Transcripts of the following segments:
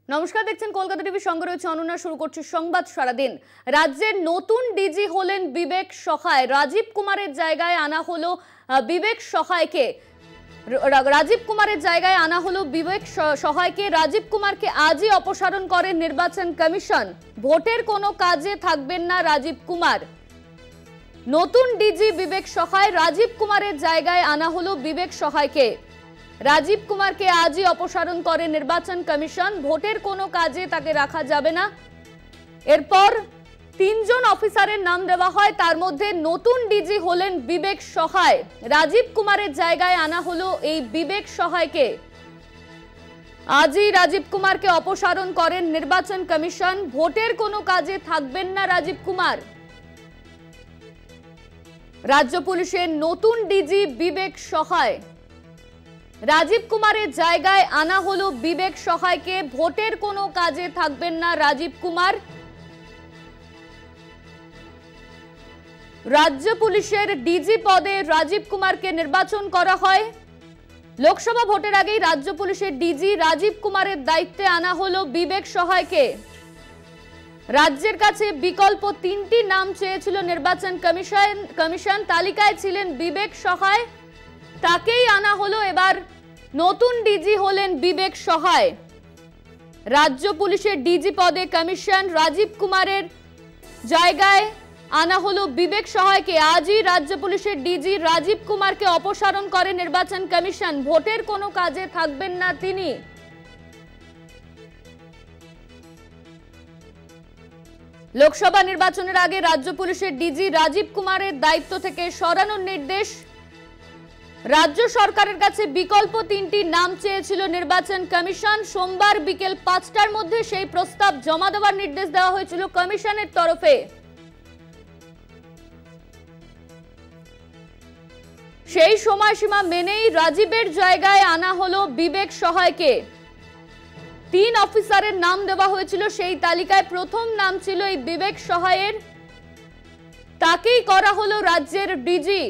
নমস্কার, দেখছেন কলকাতা টিভি, সঙ্গে রয়েছে অনন্যা। শুরু করছি সংবাদ সারাদিন। রাজ্যের নতুন ডিজি হলেন বিবেক সহায়। রাজীব কুমারের জায়গায় আনা হলো বিবেক সহায়কে। রাজীব কুমারের জায়গায় আনা হলো বিবেক সহায়কে। রাজীব কুমারকে আজই অপসারণ করেন নির্বাচন কমিশন। ভোটের কোনো কাজে থাকবেন না রাজীব কুমার। নতুন ডিজি বিবেক সহায়। রাজীব কুমারের জায়গায় আনা হলো বিবেক সহায়কে। রাজীব কুমারকে আজই অপসারণ করে নির্বাচন কমিশন। ভোটের কোনো কাজে তাকে রাখা যাবে না। এরপর তিনজন অফিসারের নাম দেওয়া হয়, তার মধ্যে নতুন ডিজি হলেন বিবেক সহায়। রাজীব কুমারের জায়গায় আনা হলো এই বিবেক সহায়কে। আজই রাজীব কুমারকে অপসারণ করেন নির্বাচন কমিশন। ভোটের কোনো কাজে থাকবেন না রাজীব কুমার। রাজ্য পুলিশের নতুন ডিজি বিবেক সহায়। রাজীব কুমারের জায়গায় আনা হলো বিবেক সহায়কে। ভোটের কোনো কাজে থাকবেন না রাজীব কুমার। রাজ্য পুলিশের ডিজি পদে রাজীব কুমারকে নির্বাচন করা হয়। লোকসভা ভোটের আগেই রাজ্য পুলিশের ডিজি রাজীব কুমারের দায়িত্বে আনা হলো বিবেক সহায়কে। রাজ্যের কাছে বিকল্প তিনটি নাম চেয়েছিল নির্বাচন কমিশন। তালিকায় ছিলেন বিবেক সহায়, তাকেই আনা হলো। এবার নতুন ডিজি হলেন বিবেক সহায়। রাজ্য পুলিশের ডিজি পদে কমিশন। রাজীব কুমারের জায়গায় আনা হলো বিবেক সহায়কে। আজই রাজ্য পুলিশের ডিজি রাজীব কুমারকে অপসারণ করে নির্বাচন কমিশন। ভোটের কোনো কাজে থাকবেন না তিনি। লোকসভা নির্বাচনের আগে রাজ্য পুলিশের ডিজি রাজীব কুমারের দায়িত্ব থেকে সরানোর নির্দেশ। রাজ্য সরকারের কাছে বিকল্প তিনটি নাম চেয়েছিল নির্বাচন কমিশন। সোমবার বিকেল 5টার মধ্যে সেই প্রস্তাব জমা দেওয়ার নির্দেশ দেওয়া হয়েছিল কমিশনের তরফে। সেই সময়সীমা মেনেই রাজীবের জায়গায় আনা হলো বিবেক সহায়কে। 3 অফিসারের নাম দেওয়া হয়েছিল, সেই তালিকায় প্রথম নাম ছিল এই বিবেক সহায়ের। তাকেই করা হলো রাজ্যের ডিজি।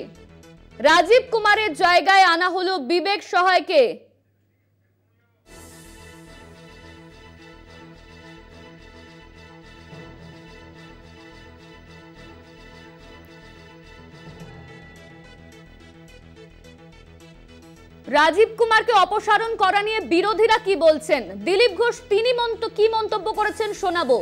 রাজীব কুমারের জায়গায় আনা হলো বিবেক সহায়কে। রাজীব কুমারকে অপসারণ করা নিয়ে বিরোধীরা কি বলছেন, দিলীপ ঘোষ তিনি কি মন্তব্য করেছেন শোনাবো।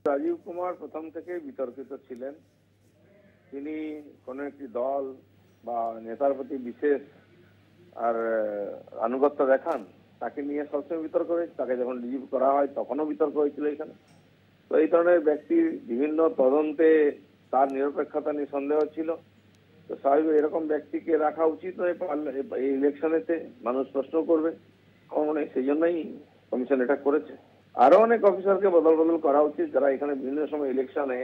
রাজীব কুমার প্রথম থেকে বিতর্কিত ছিলেন। তিনি কোনো একটি দল বা নেতার প্রতি বিশেষ আর আনুগত্য দেখান, তাকে নিয়ে সবসময় বিতর্ক হয়েছে। তাকে যখন রিলিভ করা হয় তখনও বিতর্ক হয়েছিল এখানে। তো এই ধরনের ব্যক্তির বিভিন্ন তদন্তে তার নিরপেক্ষতা নিয়ে সন্দেহ ছিল। তো স্বাভাবিক এরকম ব্যক্তিকে রাখা উচিত নয় এই ইলেকশনেতে, মানুষ প্রশ্ন করবে। আমার মনে হয় সেই জন্যই কমিশন এটা করেছে। আরো অনেক অফিসারকে বদল করা উচিত, যারা এখানে বিভিন্ন সময় ইলেকশনে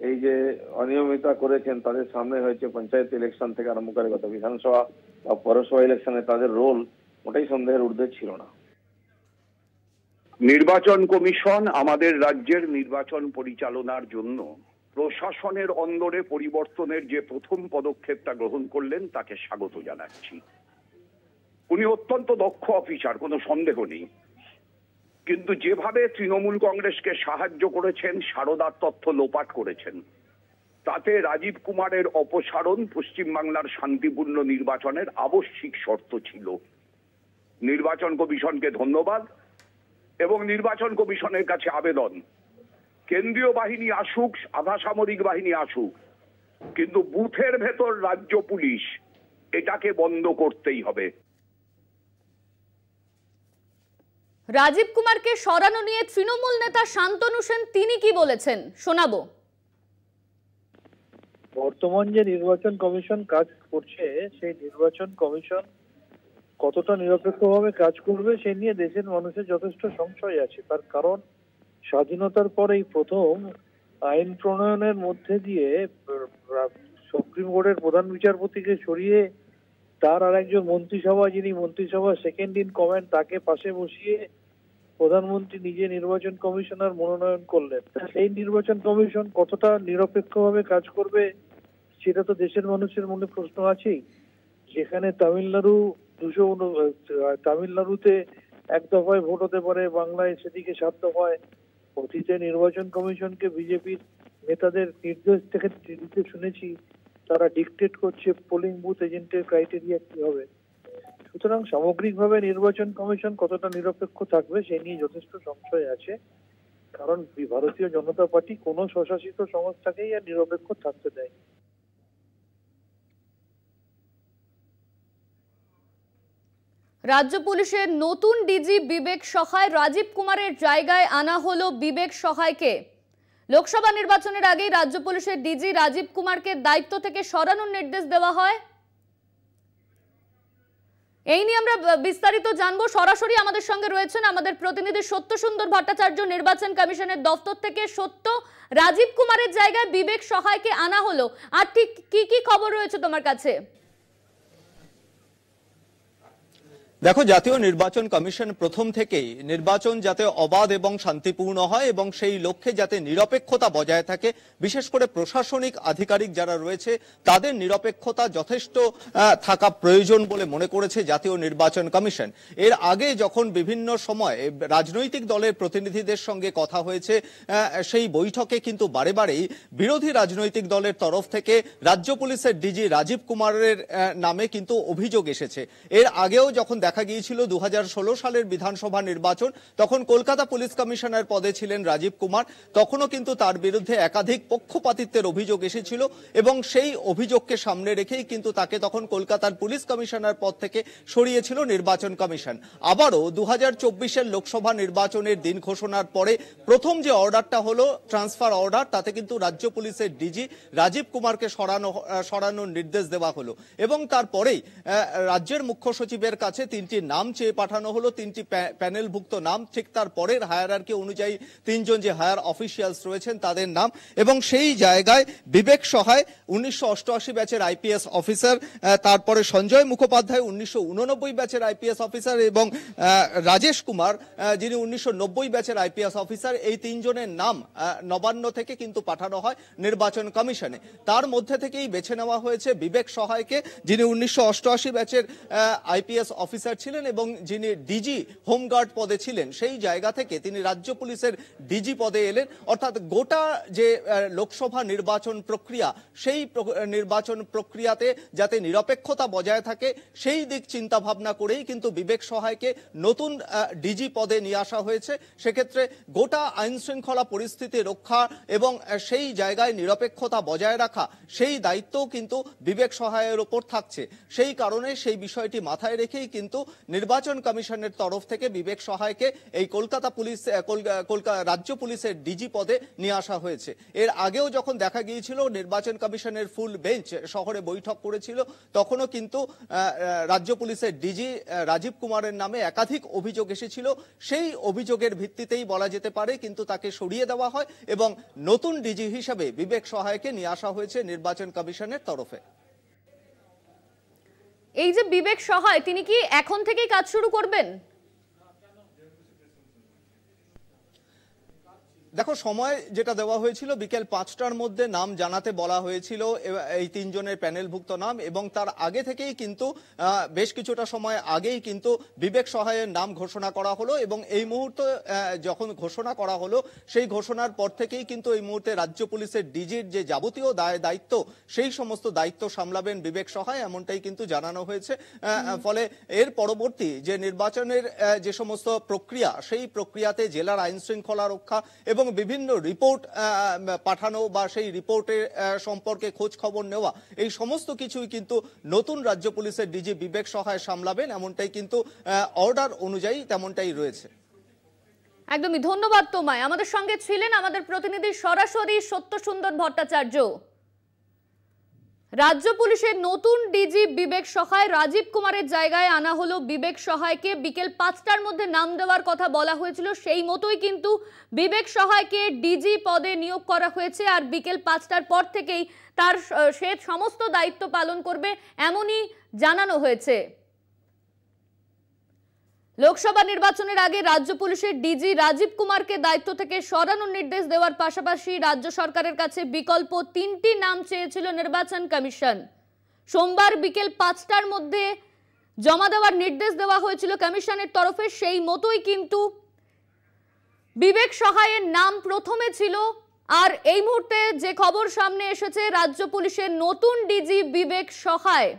এই যে অনিয়মিতা করেছেন। তাদের সামনে হয়েছে পঞ্চায়েত ইলেকশন থেকে আরম্ভ করে গত বিধানসভা বা পৌরসভা ইলেকশনে তাদের রোল মোটেই সন্দেহের ঊর্ধ্বে ছিল না। নির্বাচন কমিশন আমাদের রাজ্যের নির্বাচন পরিচালনার জন্য প্রশাসনের অন্দরে পরিবর্তনের যে প্রথম পদক্ষেপটা গ্রহণ করলেন তাকে স্বাগত জানাচ্ছি। উনি অত্যন্ত দক্ষ অফিসার, কোনো সন্দেহ নেই। কিন্তু যেভাবে তৃণমূল কংগ্রেসকে সাহায্য করেছেন, সারদার তথ্য লোপাট করেছেন, তাতে রাজীব কুমারের অপসারণ পশ্চিমবাংলার শান্তিপূর্ণ নির্বাচনের আবশ্যিক শর্ত ছিল। নির্বাচন কমিশনকে ধন্যবাদ এবং নির্বাচন কমিশনের কাছে আবেদন, কেন্দ্রীয় বাহিনী আসুক, আধা সামরিক বাহিনী আসুক, কিন্তু বুথের ভেতর রাজ্য পুলিশ এটাকে বন্ধ করতেই হবে। রাজীব কুমারকে সরানো নিয়ে তৃণমূল নেতা শান্তনু সেন তিনি কি বলেছেন শোনাবো। বর্তমান যে নির্বাচন কমিশন কাজ করছে, সেই নির্বাচন কমিশন কতটা নিরপেক্ষভাবে কাজ করবে সে নিয়ে দেশের মানুষের যথেষ্ট সংশয় আছে। তার কারণ স্বাধীনতার পর এই প্রথম আইন প্রণয়নের মধ্যে দিয়ে সুপ্রিম কোর্টের প্রধান বিচারপতিকে সরিয়ে তার আর একজন মন্ত্রিসভা, যিনি মন্ত্রিসভা সেকেন্ড ইন কমান্ড, তাকে পাশে বসিয়ে প্রধানমন্ত্রী নিজে নির্বাচন কমিশনার মনোনয়ন করলেন। সেই নির্বাচন কমিশন কতটা নিরপেক্ষভাবে কাজ করবে সেটা তো দেশের মানুষের মনে প্রশ্ন আছেই। যেখানে তামিলনাড়ুতে এক দফায় ভোট হতে পারে, বাংলায় সেদিকে 7 দফায়। অতীতে নির্বাচন কমিশনকে বিজেপির নেতাদের নির্দেশ থেকে দিতে শুনেছি, তারা ডিকটেট করছে পোলিং বুথ এজেন্টের ক্রাইটেরিয়া কি হবে। সুতরাং সামগ্রিকভাবে নির্বাচন কমিশন কতটা নিরপেক্ষ থাকবে সেই নিয়ে যথেষ্ট সংশয় আছে, কারণ ভারতীয় জনতা পার্টি কোনো স্বশাসিত সংস্থাকেই আর নিরপেক্ষ থাকতে দেয়। রাজ্য পুলিশের নতুন ডিজি বিবেক সহায়, রাজীব কুমারের জায়গায় আনা হলো বিবেক সহায়কে। লোকসভা নির্বাচনের আগেই রাজ্য পুলিশের ডিজি রাজীব কুমারকে দায়িত্ব থেকে সরানোর নির্দেশ দেওয়া হয়। এই নিয়ে আমরা বিস্তারিত জানবো। সরাসরি আমাদের সঙ্গে রয়েছেন আমাদের প্রতিনিধি সত্য সুন্দর ভট্টাচার্য, নির্বাচন কমিশনের দপ্তর থেকে। সত্য, রাজীব কুমারের জায়গায় বিবেক সহায়কে আনা হলো, আর ঠিক কি কি খবর রয়েছে তোমার কাছে? দেখো, জাতীয় নির্বাচন কমিশন প্রথম থেকেই নির্বাচন যাতে অবাধ এবং শান্তিপূর্ণ হয় এবং সেই লক্ষ্যে যাতে নিরপেক্ষতা বজায় থাকে, বিশেষ করে প্রশাসনিক আধিকারিক যারা রয়েছে তাদের নিরপেক্ষতা যথেষ্ট থাকা প্রয়োজন বলে মনে করেছে জাতীয় নির্বাচন কমিশন। এর আগে যখন বিভিন্ন সময় রাজনৈতিক দলের প্রতিনিধিদের সঙ্গে কথা হয়েছে, সেই বৈঠকে কিন্তু বারে বারেই বিরোধী রাজনৈতিক দলের তরফ থেকে রাজ্য পুলিশের ডিজি রাজীব কুমারের নামে কিন্তু অভিযোগ এসেছে। এর আগেও যখন দেখা গিয়েছিল 2016 সালের বিধানসভা নির্বাচন, তখন কলকাতা পুলিশ কমিশনার পদে ছিলেন রাজীব কুমার, তখনও কিন্তু তার বিরুদ্ধে একাধিক পক্ষপাতিত্বের অভিযোগ এসেছিল এবং সেই অভিযোগকে সামনে রেখেই কিন্তু তাকে তখন কলকাতার পুলিশ কমিশনার পদ থেকে সরিয়েছিল নির্বাচন কমিশন। আবারও 2024-এর লোকসভা নির্বাচনের দিন ঘোষণার পরে প্রথম যে অর্ডারটা হলো ট্রান্সফার অর্ডার, তাতে কিন্তু রাজ্য পুলিশের ডিজি রাজীব কুমারকে সরানোর নির্দেশ দেওয়া হলো এবং তারপরেই রাজ্যের মুখ্য সচিবের কাছে 3টি নাম চেয়ে পাঠানো হলো, 3টি প্যানেলভুক্ত নাম, ঠিক তার পরের হায়ারার্কি অনুযায়ী 3 জন যে হায়ার অফিসিয়ালস রয়েছেন তাদের নাম। এবং সেই জায়গায় বিবেক সহায় 1988 ব্যাচের আইপিএস অফিসার, তারপরে সঞ্জয় মুখোপাধ্যায় 1989 ব্যাচের আইপিএস অফিসার এবং রাজেশ কুমার যিনি 1990 ব্যাচের আইপিএস অফিসার, এই 3 জনের নাম নবান্ন থেকে কিন্তু পাঠানো হয় নির্বাচন কমিশনে। তার মধ্যে থেকেই বেছে নেওয়া হয়েছে বিবেক সহায়কে, যিনি 1988 ব্যাচের আইপিএস অফিসার ছিলেন এবং যিনি ডিজি হোমগার্ড পদে ছিলেন। সেই জায়গা থেকে তিনি রাজ্য পুলিশের ডিজি পদে এলেন। অর্থাৎ গোটা যে লোকসভা নির্বাচন প্রক্রিয়া, সেই নির্বাচন প্রক্রিয়াতে যাতে নিরপেক্ষতা বজায় থাকে সেই দিক চিন্তা ভাবনা করেই কিন্তু বিবেক সহায়কে নতুন ডিজি পদে নিয়ে আসা হয়েছে। সেক্ষেত্রে গোটা আইন শৃঙ্খলা পরিস্থিতি রক্ষা এবং সেই জায়গায় নিরপেক্ষতা বজায় রাখা, সেই দায়িত্বও কিন্তু বিবেক সহায়ের ওপর থাকছে। সেই কারণে সেই বিষয়টি মাথায় রেখেই কিন্তু নির্বাচন কমিশনের তরফ থেকে বিবেক সহায়কে এই রাজ্য পুলিশের ডিজি পদে নিয়ে আসা হয়েছে। এর আগেও যখন দেখা গিয়েছিল নির্বাচন কমিশনের ফুল বেঞ্চ শহরে বৈঠক করেছিল, তখনও কিন্তু রাজ্য পুলিশের ডিজি রাজীব কুমারের নামে একাধিক অভিযোগ এসেছিল। সেই অভিযোগের ভিত্তিতেই বলা যেতে পারে কিন্তু তাকে সরিয়ে দেওয়া হয় এবং নতুন ডিজি হিসেবে বিবেক সহায়কে নিয়ে আসা হয়েছে নির্বাচন কমিশনের তরফে। এই যে বিবেক সহায়, তিনি কি এখন থেকেই কাজ শুরু করবেন? দেখো, সময় যেটা দেওয়া হয়েছিল বিকেল 5টার মধ্যে নাম জানাতে বলা হয়েছিল, এই 3 জনের প্যানেলভুক্ত নাম, এবং তার আগে থেকেই কিন্তু বেশ কিছুটা সময় আগেই কিন্তু বিবেক সহায়ের নাম ঘোষণা করা হলো এবং এই মুহূর্তে যখন ঘোষণা করা হলো সেই ঘোষণার পর থেকেই কিন্তু এই মুহূর্তে রাজ্য পুলিশের ডিজির যে যাবতীয় দায়িত্ব, সেই সমস্ত দায়িত্ব সামলাবেন বিবেক সহায়, এমনটাই কিন্তু জানানো হয়েছে। ফলে এর পরবর্তী যে নির্বাচনের যে সমস্ত প্রক্রিয়া, সেই প্রক্রিয়াতে জেলার আইন শৃঙ্খলা রক্ষা এবং বিভিন্ন রিপোর্ট পাঠানো বা সেই রিপোর্টের সম্পর্কে খোঁজ খবর নেওয়া, এই সমস্ত কিছুই কিন্তু নতুন রাজ্য পুলিশের ডিজি বিবেক সহায় সামলাবেন, এমনটাই কিন্তু অর্ডার অনুযায়ী তেমনটাই রয়েছে। একদমই ধন্যবাদ তোমায়। আমাদের সঙ্গে ছিলেন আমাদের প্রতিনিধি সরাসরি সত্য সুন্দর ভট্টাচার্য। রাজ্য পুলিশের নতুন ডিজি বিবেক সহায়, রাজীব কুমারের জায়গায় আনা হলো বিবেক সহায়কে। বিকেল 5টার মধ্যে নাম দেওয়ার কথা বলা হয়েছিল, সেই মতোই কিন্তু বিবেক সহায়কে ডিজি পদে নিয়োগ করা হয়েছে আর বিকেল 5টার পর থেকেই সে সমস্ত দায়িত্ব পালন করবে, এমনই জানানো হয়েছে। লোকসভা নির্বাচনের আগে রাজ্য পুলিশের ডিজি রাজীব কুমারকে দায়িত্ব থেকে সরানোর নির্দেশ দেওয়ার পাশাপাশি রাজ্য সরকারের কাছে বিকল্প 3টি নাম চেয়েছিল নির্বাচন কমিশন। সোমবার বিকেল 5টার মধ্যে জমা দেওয়ার নির্দেশ দেওয়া হয়েছিল কমিশনের তরফে। সেই মতোই কিন্তু বিবেক সহায়ের নাম প্রথমে ছিল। আর এই মুহূর্তে যে খবর সামনে এসেছে, রাজ্য পুলিশের নতুন ডিজি বিবেক সহায়